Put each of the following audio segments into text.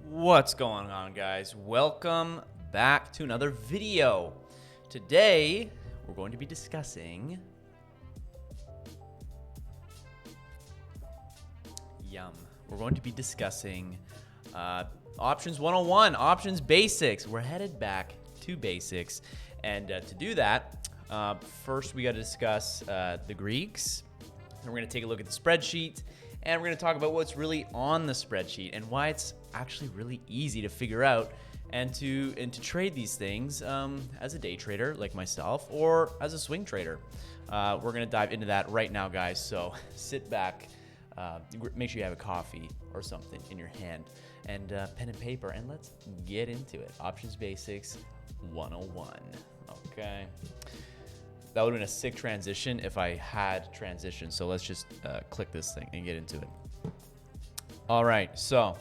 What's going on, guys? Welcome back to another video. Today, we're going to be discussing We're going to be discussing Options 101, Options Basics. We're headed back to basics. And to do that, first we got to discuss the Greeks. Then we're going to take a look at the spreadsheet. And we're going to talk about what's really on the spreadsheet and why it's actually really easy to figure out and to trade these things as a day trader like myself or as a swing trader. We're going to dive into that right now, guys. So sit back, make sure you have a coffee or something in your hand and pen and paper, and let's get into it. Options Basics 101. Okay. That would have been a sick transition if I had transition. So let's just click this thing and get into it. All right. So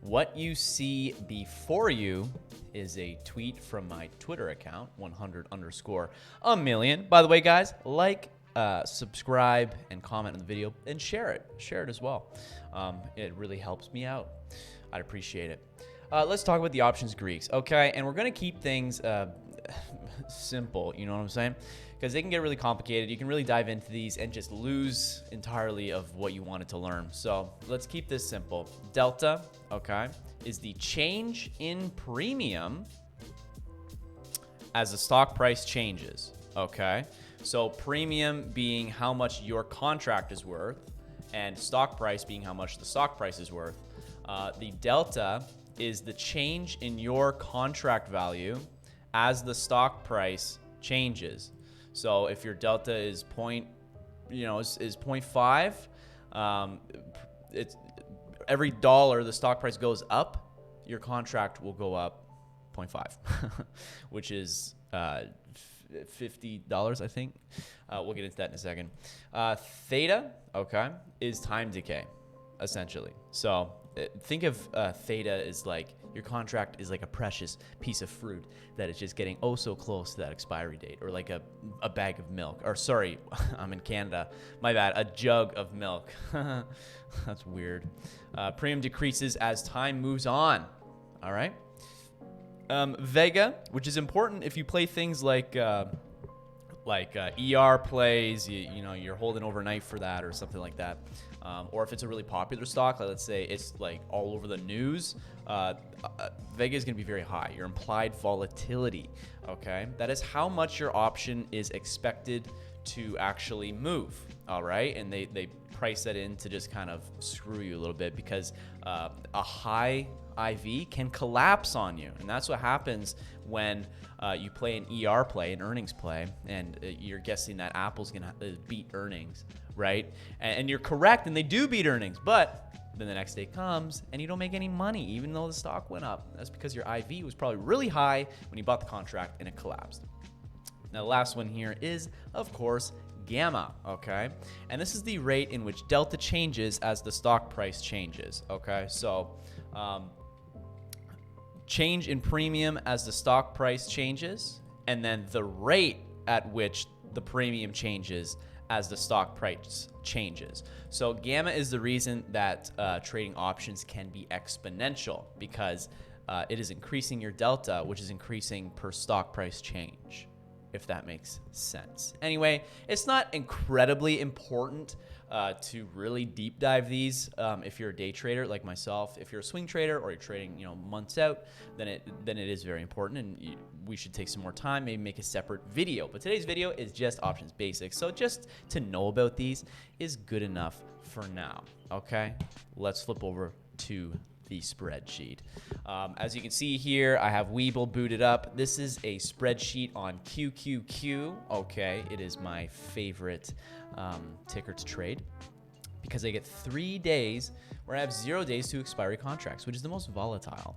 what you see before you is a tweet from my Twitter account, 100_1,000,000. By the way, guys, like, subscribe, and comment on the video, and share it. Share it as well. It really helps me out. I'd appreciate it. Let's talk about the options Greeks. Okay. And we're going to keep things simple. You know what I'm saying? Because they can get really complicated. You can really dive into these and just lose entirely of what you wanted to learn. So let's keep this simple. Delta, okay, is the change in premium as the stock price changes, okay? So premium being how much your contract is worth and stock price being how much the stock price is worth. The delta is the change in your contract value as the stock price changes. So if your delta is 0.5, it's every dollar the stock price goes up, your contract will go up 0.5, which is $50, I think. We'll get into that in a second. Theta, okay, is time decay, essentially. So think of theta as like your contract is like a precious piece of fruit that is just getting oh so close to that expiry date, or like a bag of milk, or sorry, I'm in Canada, my bad, a jug of milk. That's weird. Premium decreases as time moves on. All right. Vega, which is important if you play things like ER plays, you're holding overnight for that or something like that. Or if it's a really popular stock, let's say it's like all over the news, Vega is going to be very high. Your implied volatility, okay? That is how much your option is expected to actually move, all right? And they price that in to just kind of screw you a little bit because a high IV can collapse on you. And that's what happens when you play an ER play, an earnings play, and you're guessing that Apple's going to beat earnings, right? And you're correct, and they do beat earnings, but then the next day comes and you don't make any money, even though the stock went up. That's because your IV was probably really high when you bought the contract and it collapsed. Now, the last one here is, of course, gamma, okay? And this is the rate in which delta changes as the stock price changes, okay? So, change in premium as the stock price changes, and then the rate at which the premium changes as the stock price changes. So gamma is the reason that trading options can be exponential, because it is increasing your delta, which is increasing per stock price change, if that makes sense. Anyway, it's not incredibly important to really deep dive these. If you're a day trader like myself, if you're a swing trader or you're trading, months out, then it is very important, and we should take some more time, maybe make a separate video. But today's video is just options basics, so just to know about these is good enough for now. Okay, let's flip over to the spreadsheet. As you can see here, I have Webull booted up. This is a spreadsheet on QQQ. Okay, it is my favorite ticker to trade because I get 3 days where I have 0 days to expiry contracts, which is the most volatile.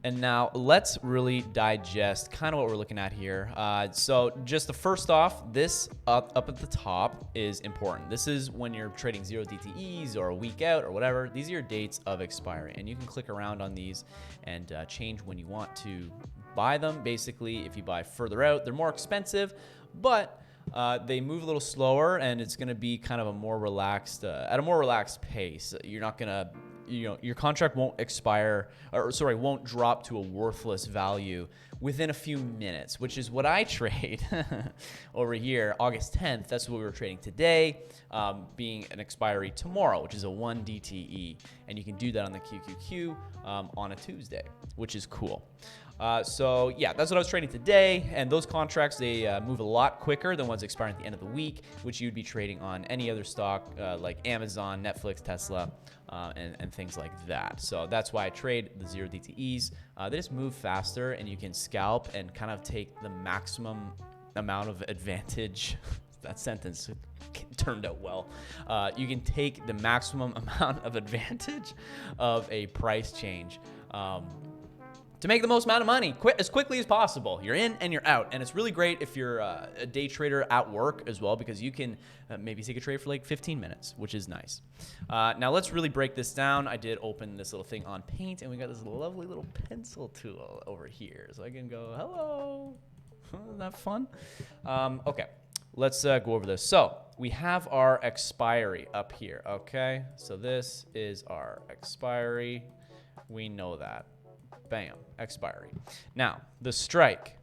And now let's really digest kind of what we're looking at here. So just the first off, this up at the top is important. This is when you're trading 0 DTEs or a week out or whatever. These are your dates of expiry, and you can click around on these and change when you want to buy them. Basically, if you buy further out, they're more expensive, but they move a little slower, and it's going to be kind of a more relaxed, at a more relaxed pace. You're not going to your contract won't expire, or sorry, won't drop to a worthless value within a few minutes, which is what I trade over here. August 10th, that's what we were trading today, being an expiry tomorrow, which is a 1 DTE. And you can do that on the QQQ on a Tuesday, which is cool. So yeah, that's what I was trading today. And those contracts, they move a lot quicker than ones expiring at the end of the week, which you'd be trading on any other stock like Amazon, Netflix, Tesla, and things like that. So that's why I trade the 0 DTEs. They just move faster, and you can scalp and kind of take the maximum amount of advantage. That sentence turned out well. You can take the maximum amount of advantage of a price change to make the most amount of money as quickly as possible. You're in and you're out. And it's really great if you're a day trader at work as well, because you can maybe take a trade for like 15 minutes, which is nice. Now let's really break this down. I did open this little thing on Paint, and we got this lovely little pencil tool over here. So I can go, hello. Isn't that fun? Okay, let's go over this. So we have our expiry up here, okay? So this is our expiry. We know that. Bam, expiry. Now, the strike,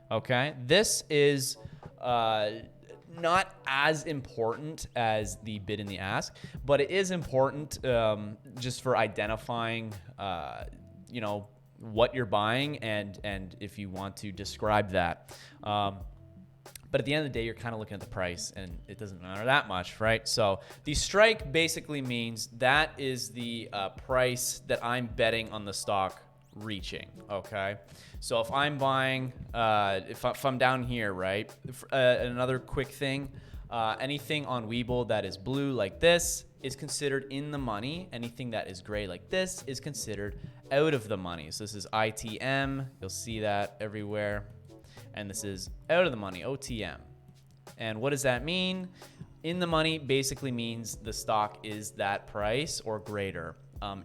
okay? This is not as important as the bid and the ask, but it is important just for identifying, what you're buying and if you want to describe that. But at the end of the day, you're kind of looking at the price, and it doesn't matter that much, right? So the strike basically means that is the price that I'm betting on the stock reaching, okay? So if I'm buying, if I'm down here, right? Another quick thing, anything on Webull that is blue like this is considered in the money. Anything that is gray like this is considered out of the money. So this is ITM. You'll see that everywhere. And this is out of the money, OTM. And what does that mean? In the money basically means the stock is that price or greater,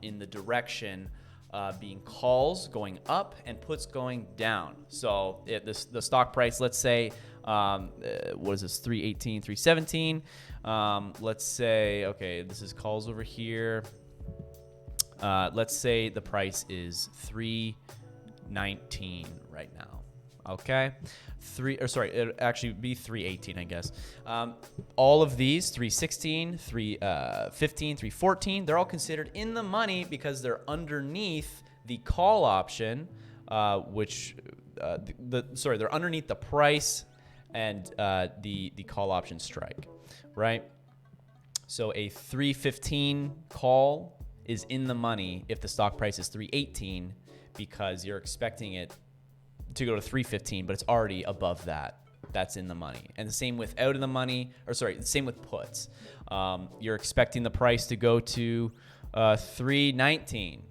in the direction being calls going up and puts going down. So the stock price, let's say, what is this, 318, 317. Let's say, okay, this is calls over here. Let's say the price is 319 right now. Okay, it'd actually be 318, I guess. All of these, 316, 315, 314, they're all considered in the money because they're underneath the call option, they're underneath the price and the call option strike, right? So a 315 call is in the money if the stock price is 318 because you're expecting it to go to 315, but it's already above that. That's in the money. And the same with out of the money, the same with puts. You're expecting the price to go to 319,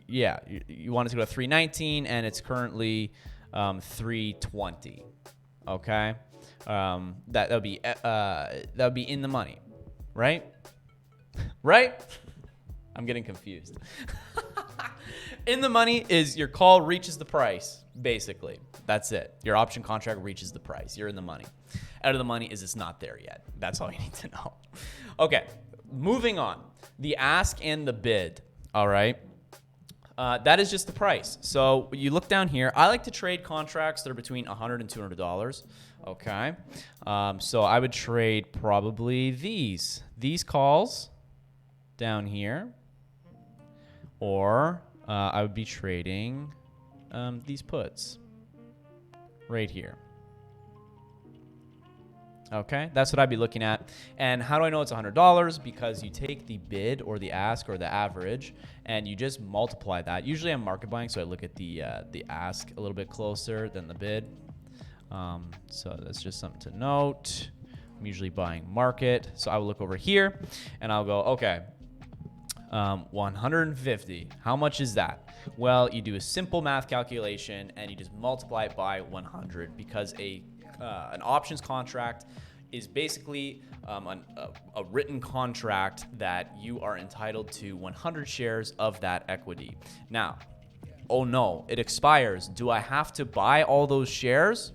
you want it to go to 319, and it's currently 320. Okay, that would be in the money, right? Right? I'm getting confused. In the money is your call reaches the price, basically. That's it. Your option contract reaches the price. You're in the money. Out of the money is it's not there yet. That's all you need to know. Okay, moving on. The ask and the bid, all right? That is just the price. So you look down here. I like to trade contracts that are between $100 and $200, okay? So I would trade probably these calls down here, or I would be trading these puts right here. Okay, that's what I'd be looking at. And how do I know it's $100? Because you take the bid or the ask or the average, and you just multiply that. Usually I'm market buying, so I look at the ask a little bit closer than the bid. So that's just something to note. I'm usually buying market, so I will look over here, and I'll go, okay, 150. How much is that? Well, you do a simple math calculation and you just multiply it by 100 because an options contract is basically a written contract that you are entitled to 100 shares of that equity. Now, oh no, it expires. Do I have to buy all those shares?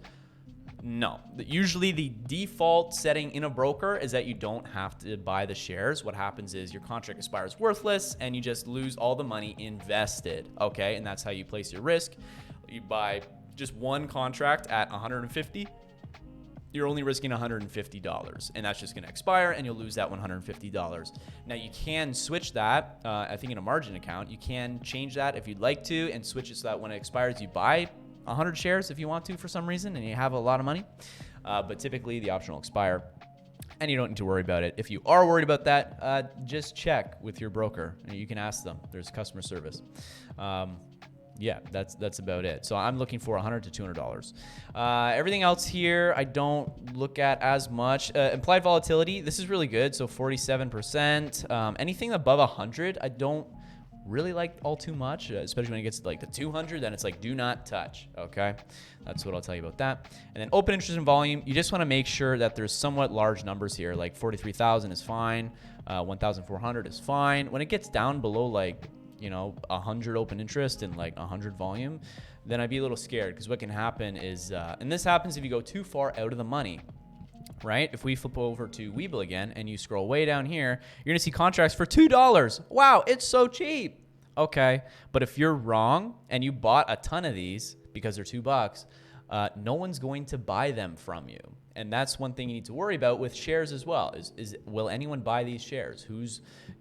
No. Usually the default setting in a broker is that you don't have to buy the shares. What happens is your contract expires worthless and you just lose all the money invested. Okay, and that's how you place your risk. You buy just one contract at 150. You're only risking $150, and that's just going to expire, and you'll lose that $150. Now, you can switch that, I think in a margin account. You can change that if you'd like to and switch it so that when it expires, you buy 100 shares if you want to for some reason, and you have a lot of money. But typically, the option will expire, and you don't need to worry about it. If you are worried about that, just check with your broker. You can ask them. There's customer service. Yeah, that's about it. So I'm looking for $100 to $200. Everything else here, I don't look at as much. Implied volatility, this is really good. So 47%. Anything above 100, I don't really like all too much, especially when it gets to like the 200, then it's like do not touch. Okay, that's what I'll tell you about that. And then open interest and volume, you just want to make sure that there's somewhat large numbers here. Like 43,000 is fine, 1,400 is fine. When it gets down below like 100 open interest and like 100 volume, then I'd be a little scared, because what can happen is, and this happens if you go too far out of the money, right? If we flip over to Webull again and you scroll way down here, you're gonna see contracts for $2. Wow, it's so cheap. Okay, but if you're wrong and you bought a ton of these because they're $2, no one's going to buy them from you. And that's one thing you need to worry about with shares as well, is will anyone buy these shares?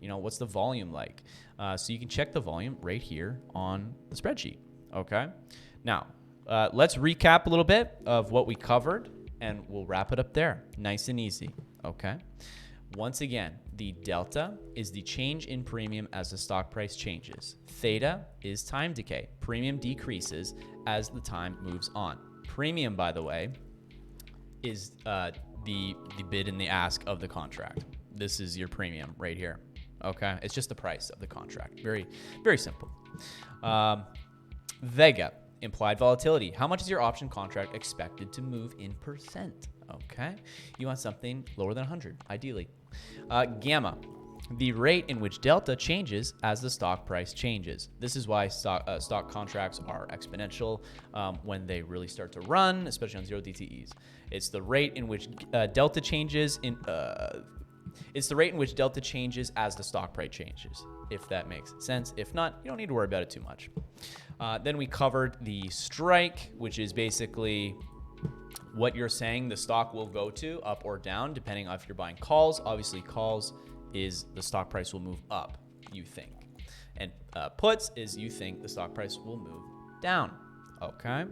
What's the volume like? So you can check the volume right here on the spreadsheet, okay? Now, let's recap a little bit of what we covered, and we'll wrap it up there. Nice and easy, okay? Once again, the delta is the change in premium as the stock price changes. Theta is time decay. Premium decreases as the time moves on. Premium, by the way, is the bid and the ask of the contract. This is your premium right here. Okay, it's just the price of the contract. Very, very simple. Vega, implied volatility. How much is your option contract expected to move in percent? Okay, you want something lower than 100, ideally. Gamma, the rate in which delta changes as the stock price changes. This is why stock contracts are exponential when they really start to run, especially on 0 DTEs. It's the rate in which delta changes It's the rate in which delta changes as the stock price changes, if that makes sense. If not, you don't need to worry about it too much. Then we covered the strike, which is basically what you're saying the stock will go to, up or down, depending on if you're buying calls. Obviously, calls is the stock price will move up, you think. And puts is you think the stock price will move down. Okay,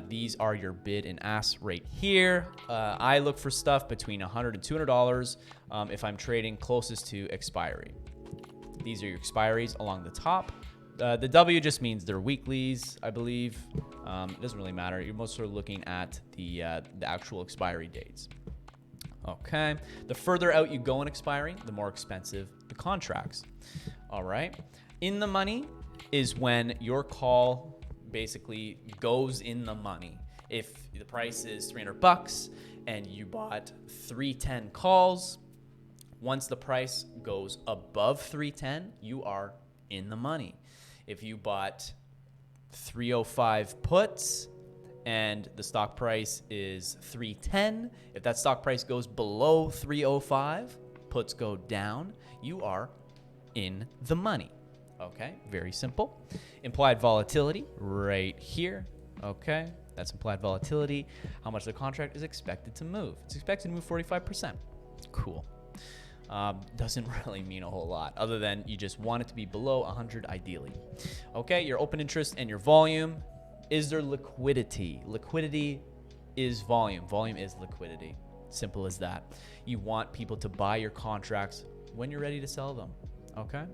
these are your bid and ask right here. I look for stuff between $100 and $200 if I'm trading closest to expiry. These are your expiries along the top. The W just means they're weeklies, I believe. It doesn't really matter. You're mostly looking at the actual expiry dates. Okay, the further out you go in expiry, the more expensive the contracts. All right, in the money is when your call basically goes in the money. If the price is $300 and you bought 310 calls, once the price goes above 310, you are in the money. If you bought 305 puts and the stock price is 310, if that stock price goes below 305, puts go down, you are in the money. Okay, very simple. Implied volatility right here. Okay, that's implied volatility. How much the contract is expected to move. It's expected to move 45%. Cool. Doesn't really mean a whole lot other than you just want it to be below 100 ideally. Okay, your open interest and your volume. Is there liquidity? Liquidity is volume. Volume is liquidity. Simple as that. You want people to buy your contracts when you're ready to sell them. Okay?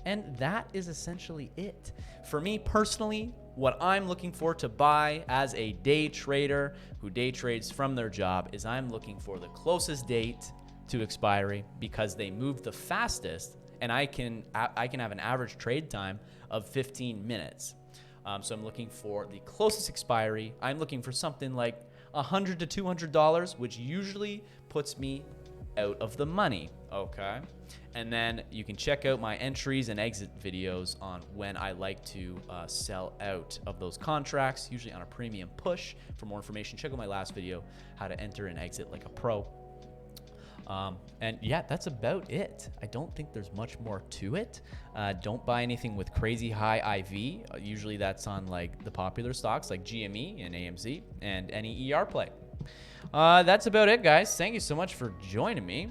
And that is essentially it. For me personally, what I'm looking for to buy as a day trader who day trades from their job is I'm looking for the closest date to expiry because they move the fastest, and I can have an average trade time of 15 minutes. So I'm looking for the closest expiry. I'm looking for something like $100 to $200, which usually puts me out of the money, okay? And then you can check out my entries and exit videos on when I like to sell out of those contracts, usually on a premium push. For more information, check out my last video, how to enter and exit like a pro. And yeah, that's about it. I don't think there's much more to it. Don't buy anything with crazy high IV. Usually that's on like the popular stocks like GME and AMZ and any ER play. That's about it, guys. Thank you so much for joining me.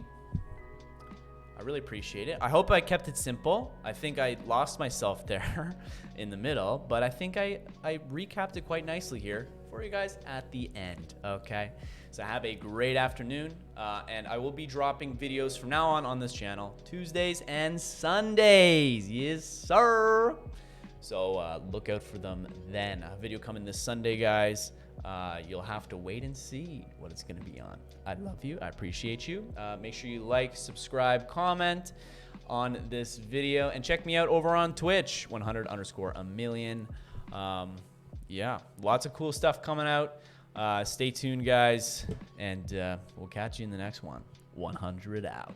I really appreciate it. I hope I kept it simple. I think I lost myself there in the middle, but I think I recapped it quite nicely here for you guys at the end, okay? So have a great afternoon, and I will be dropping videos from now on this channel, Tuesdays and Sundays. Yes, sir. So look out for them then. A video coming this Sunday, guys. You'll have to wait and see what it's going to be on. I love you. I appreciate you. Make sure you like, subscribe, comment on this video, and check me out over on Twitch, 100_1million. Yeah, lots of cool stuff coming out. Stay tuned, guys, and we'll catch you in the next one. 100 out.